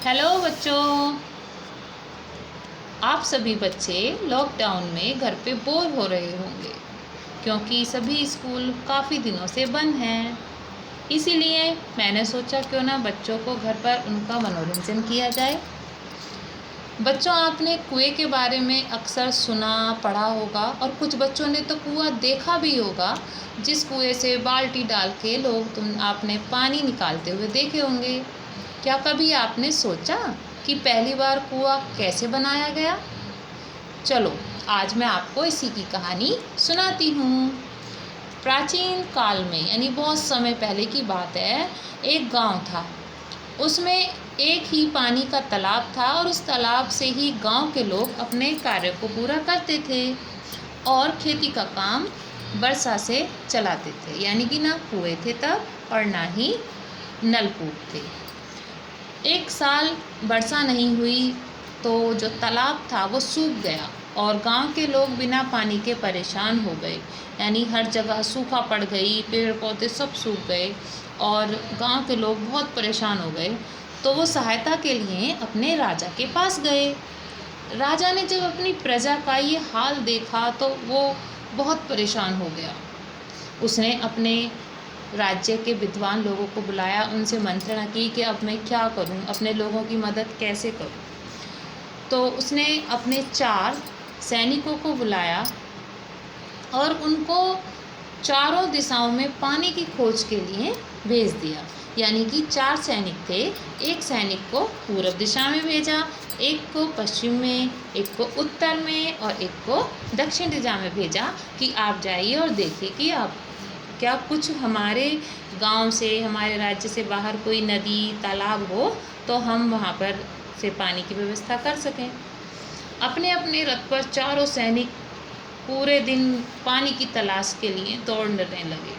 Hello बच्चों। आप सभी बच्चे लॉकडाउन में घर पे बोर हो रहे होंगे क्योंकि सभी स्कूल काफ़ी दिनों से बंद हैं। इसीलिए मैंने सोचा क्यों ना बच्चों को घर पर उनका मनोरंजन किया जाए। बच्चों, आपने कुएं के बारे में अक्सर सुना पढ़ा होगा और कुछ बच्चों ने तो कुआं देखा भी होगा, जिस कुएं से बाल्टी डाल के आपने पानी निकालते हुए देखे होंगे। क्या कभी आपने सोचा कि पहली बार कुआं कैसे बनाया गया? चलो, आज मैं आपको इसी की कहानी सुनाती हूँ। प्राचीन काल में, यानी बहुत समय पहले की बात है, एक गांव था। उसमें एक ही पानी का तालाब था और उस तालाब से ही गांव के लोग अपने कार्य को पूरा करते थे और खेती का काम वर्षा से चलाते थे। यानी कि ना कुएं थे तब और ना ही नलकूप थे। एक साल वर्षा नहीं हुई तो जो तालाब था वो सूख गया और गांव के लोग बिना पानी के परेशान हो गए। यानी हर जगह सूखा पड़ गई, पेड़ पौधे सब सूख गए और गांव के लोग बहुत परेशान हो गए। तो वो सहायता के लिए अपने राजा के पास गए। राजा ने जब अपनी प्रजा का ये हाल देखा तो वो बहुत परेशान हो गया। उसने अपने राज्य के विद्वान लोगों को बुलाया, उनसे मंत्रणा की कि अब मैं क्या करूं, अपने लोगों की मदद कैसे करूं। तो उसने अपने 4 सैनिकों को बुलाया और उनको चारों दिशाओं में पानी की खोज के लिए भेज दिया। यानी कि 4 सैनिक थे। एक सैनिक को पूर्व दिशा में भेजा, एक को पश्चिम में, एक को उत्तर में और एक को दक्षिण दिशा में भेजा कि आप जाइए और देखिए कि आप क्या कुछ हमारे गांव से, हमारे राज्य से बाहर कोई नदी तालाब हो तो हम वहां पर से पानी की व्यवस्था कर सकें। अपने अपने रथ पर चारों सैनिक पूरे दिन पानी की तलाश के लिए दौड़ने लगे।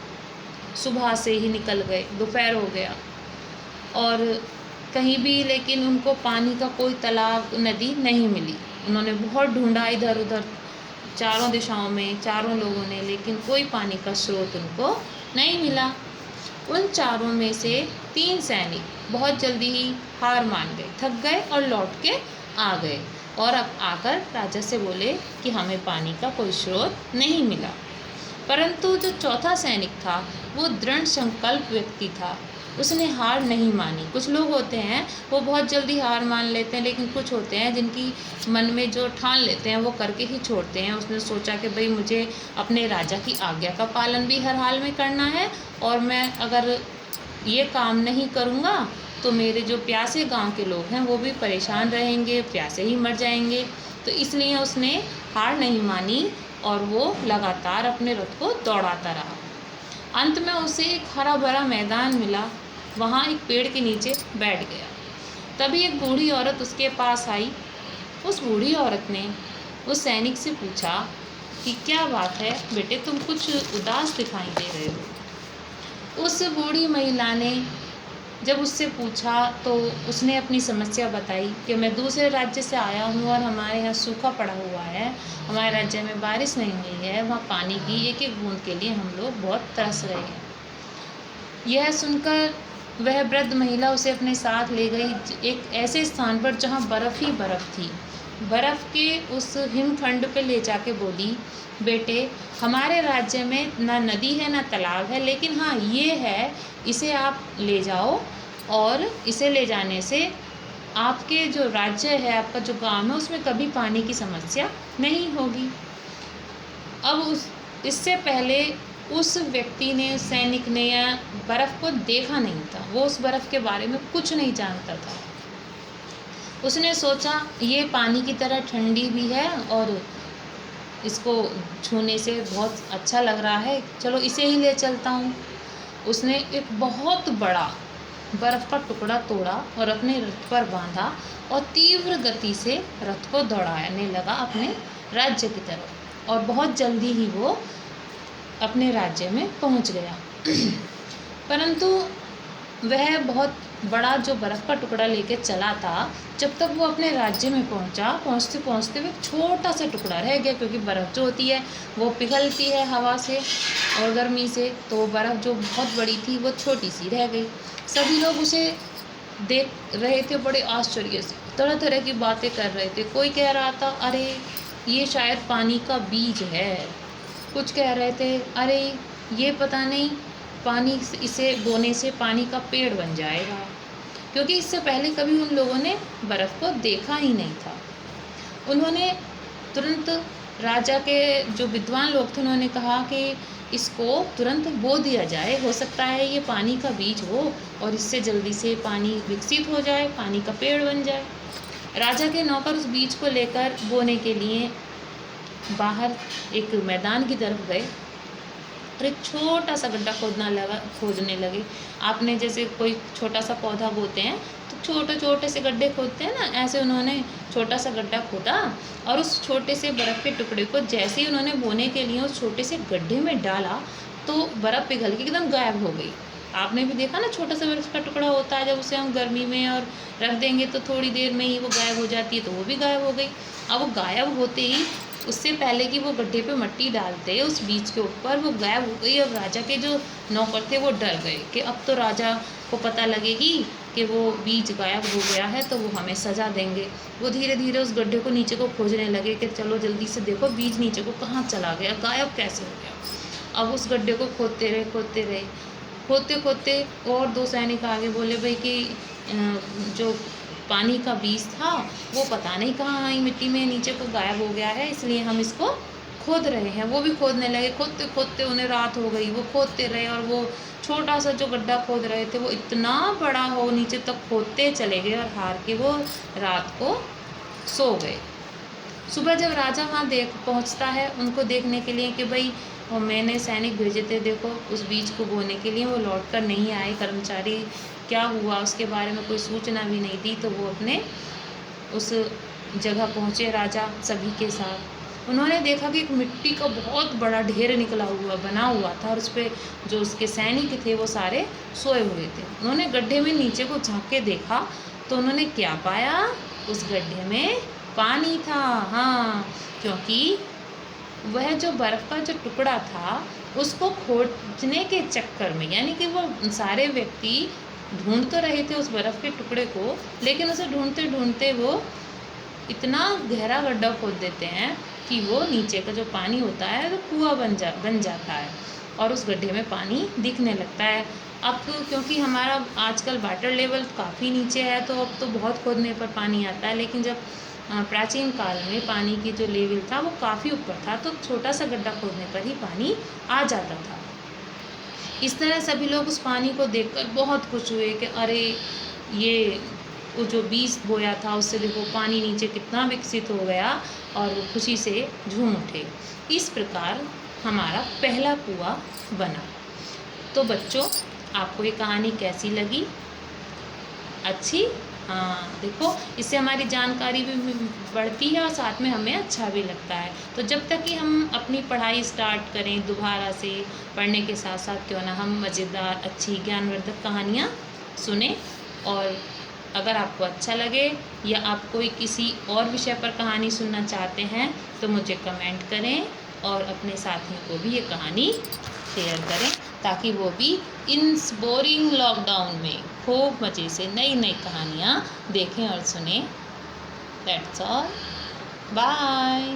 सुबह से ही निकल गए, दोपहर हो गया और कहीं भी लेकिन उनको पानी का कोई तालाब नदी नहीं मिली। उन्होंने बहुत ढूंढा इधर उधर चारों दिशाओं में, चारों लोगों ने, लेकिन कोई पानी का स्रोत उनको नहीं मिला। उन चारों में से 3 सैनिक बहुत जल्दी ही हार मान गए, थक गए और लौट के आ गए और अब आकर राजा से बोले कि हमें पानी का कोई स्रोत नहीं मिला। परंतु जो चौथा सैनिक था वो दृढ़ संकल्प व्यक्ति था, उसने हार नहीं मानी। कुछ लोग होते हैं वो बहुत जल्दी हार मान लेते हैं, लेकिन कुछ होते हैं जिनकी मन में जो ठान लेते हैं वो करके ही छोड़ते हैं। उसने सोचा कि भाई मुझे अपने राजा की आज्ञा का पालन भी हर हाल में करना है और मैं अगर ये काम नहीं करूँगा तो मेरे जो प्यासे गांव के लोग हैं वो भी परेशान रहेंगे, प्यासे ही मर जाएंगे। तो इसलिए उसने हार नहीं मानी और वो लगातार अपने रथ को दौड़ाता रहा। अंत में उसे एक हरा भरा मैदान मिला, वहाँ एक पेड़ के नीचे बैठ गया। तभी एक बूढ़ी औरत उसके पास आई। उस बूढ़ी औरत ने उस सैनिक से पूछा कि क्या बात है बेटे, तुम कुछ उदास दिखाई दे रहे हो। उस बूढ़ी महिला ने जब उससे पूछा तो उसने अपनी समस्या बताई कि मैं दूसरे राज्य से आया हूँ और हमारे यहाँ सूखा पड़ा हुआ है, हमारे राज्य में बारिश नहीं हुई है, वहाँ पानी की एक एक बूंद के लिए हम लोग बहुत तरस रहे हैं। यह सुनकर वह वृद्ध महिला उसे अपने साथ ले गई एक ऐसे स्थान पर जहाँ बर्फ़ ही बर्फ़ थी। बर्फ़ के उस हिमखंड पे ले जाके बोली, बेटे हमारे राज्य में ना नदी है ना तालाब है, लेकिन हाँ ये है, इसे आप ले जाओ और इसे ले जाने से आपके जो राज्य है, आपका जो गांव है, उसमें कभी पानी की समस्या नहीं होगी। अब इससे पहले उस व्यक्ति ने, सैनिक ने, या बर्फ़ को देखा नहीं था, वो उस बर्फ़ के बारे में कुछ नहीं जानता था। उसने सोचा ये पानी की तरह ठंडी भी है और इसको छूने से बहुत अच्छा लग रहा है, चलो इसे ही ले चलता हूँ। उसने एक बहुत बड़ा बर्फ़ का टुकड़ा तोड़ा और अपने रथ पर बांधा और तीव्र गति से रथ को दौड़ाने लगा अपने राज्य की तरफ और बहुत जल्दी ही वो अपने राज्य में पहुंच गया। परंतु वह बहुत बड़ा जो बर्फ़ का टुकड़ा लेके चला था, जब तक वो अपने राज्य में पहुंचा, पहुंचते पहुंचते वो छोटा सा टुकड़ा रह गया, क्योंकि बर्फ़ जो होती है वो पिघलती है हवा से और गर्मी से, तो वो बर्फ़ जो बहुत बड़ी थी वो छोटी सी रह गई। सभी लोग उसे देख रहे थे बड़े आश्चर्य से, तरह तरह की बातें कर रहे थे। कोई कह रहा था अरे ये शायद पानी का बीज है, कुछ कह रहे थे अरे ये पता नहीं पानी इसे बोने से पानी का पेड़ बन जाएगा, क्योंकि इससे पहले कभी उन लोगों ने बर्फ़ को देखा ही नहीं था। उन्होंने तुरंत राजा के जो विद्वान लोग थे उन्होंने कहा कि इसको तुरंत बो दिया जाए, हो सकता है ये पानी का बीज हो और इससे जल्दी से पानी विकसित हो जाए, पानी का पेड़ बन जाए। राजा के नौकर उस बीज को लेकर बोने के लिए बाहर एक मैदान की तरफ गए और एक छोटा सा गड्ढा खोदने लगे। आपने जैसे कोई छोटा सा पौधा बोते हैं तो छोटे छोटे से गड्ढे खोदते हैं ना, ऐसे उन्होंने छोटा सा गड्ढा खोदा और उस छोटे से बर्फ़ के टुकड़े को जैसे ही उन्होंने बोने के लिए उस छोटे से गड्ढे में डाला तो बर्फ़ पिघल के एकदम गायब हो गई। आपने भी देखा ना, छोटा सा बर्फ़ का टुकड़ा होता है, जब उसे हम गर्मी में और रख देंगे तो थोड़ी देर में ही वो गायब हो जाती है, तो वो भी गायब हो गई। अब वो गायब होते ही उससे पहले कि वो गड्ढे पे मिट्टी डालते उस बीज के ऊपर, वो गायब हो गई। अब राजा के जो नौकर थे वो डर गए कि अब तो राजा को पता लगेगी कि वो बीज गायब हो गया है तो वो हमें सज़ा देंगे। वो धीरे धीरे उस गड्ढे को नीचे को खोजने लगे कि चलो जल्दी से देखो बीज नीचे को कहाँ चला गया, गायब कैसे हो गया। अब उस गड्ढे को खोदते रहे खोदते खोदते और दो सैनिक आगे बोले भाई कि जो पानी का बीज था वो पता नहीं कहाँ आई मिट्टी में नीचे को गायब हो गया है, इसलिए हम इसको खोद रहे हैं। वो भी खोदने लगे, खोदते खोदते उन्हें रात हो गई। वो खोदते रहे और वो छोटा सा जो गड्ढा खोद रहे थे वो इतना बड़ा हो नीचे तक खोदते चले गए और हार के वो रात को सो गए। सुबह जब राजा वहाँ पहुँचता है उनको देखने के लिए कि भाई वो मैंने सैनिक भेजे थे देखो उस बीज को बोने के लिए, वो लौट कर नहीं आए, कर्मचारी क्या हुआ उसके बारे में कोई सूचना भी नहीं दी। तो वो अपने उस जगह पहुँचे राजा सभी के साथ। उन्होंने देखा कि एक मिट्टी का बहुत बड़ा ढेर बना हुआ था और उस पर जो उसके सैनिक थे वो सारे सोए हुए थे। उन्होंने गड्ढे में नीचे को झाँक के देखा तो उन्होंने क्या पाया, उस गड्ढे में पानी था। हाँ, क्योंकि वह जो बर्फ़ का जो टुकड़ा था उसको खोजने के चक्कर में, यानी कि वो सारे व्यक्ति ढूंढ तो रहे थे उस बर्फ़ के टुकड़े को, लेकिन उसे ढूंढते ढूंढते वो इतना गहरा गड्ढा खोद देते हैं कि वो नीचे का जो पानी होता है वो कुआं बन जाता है और उस गड्ढे में पानी दिखने लगता है। अब क्योंकि हमारा आजकल वाटर लेवल काफ़ी नीचे है तो अब तो बहुत खोदने पर पानी आता है, लेकिन जब प्राचीन काल में पानी की जो लेवल था वो काफ़ी ऊपर था तो छोटा सा गड्ढा खोदने पर ही पानी आ जाता था। इस तरह सभी लोग उस पानी को देखकर बहुत खुश हुए कि अरे ये वो जो बीज बोया था उससे देखो पानी नीचे कितना विकसित हो गया, और वो खुशी से झूम उठे। इस प्रकार हमारा पहला कुआं बना। तो बच्चों, आपको ये कहानी कैसी लगी? अच्छी? हाँ, देखो इससे हमारी जानकारी भी बढ़ती है और साथ में हमें अच्छा भी लगता है। तो जब तक कि हम अपनी पढ़ाई स्टार्ट करें दोबारा से, पढ़ने के साथ साथ क्यों ना हम मज़ेदार अच्छी ज्ञानवर्धक कहानियाँ सुने। और अगर आपको अच्छा लगे या आप कोई किसी और विषय पर कहानी सुनना चाहते हैं तो मुझे कमेंट करें और अपने साथियों को भी ये कहानी शेयर करें ताकि वो भी इन बोरिंग लॉकडाउन में खूब मज़े से नई नई कहानियाँ देखें और सुनें। That's all, bye.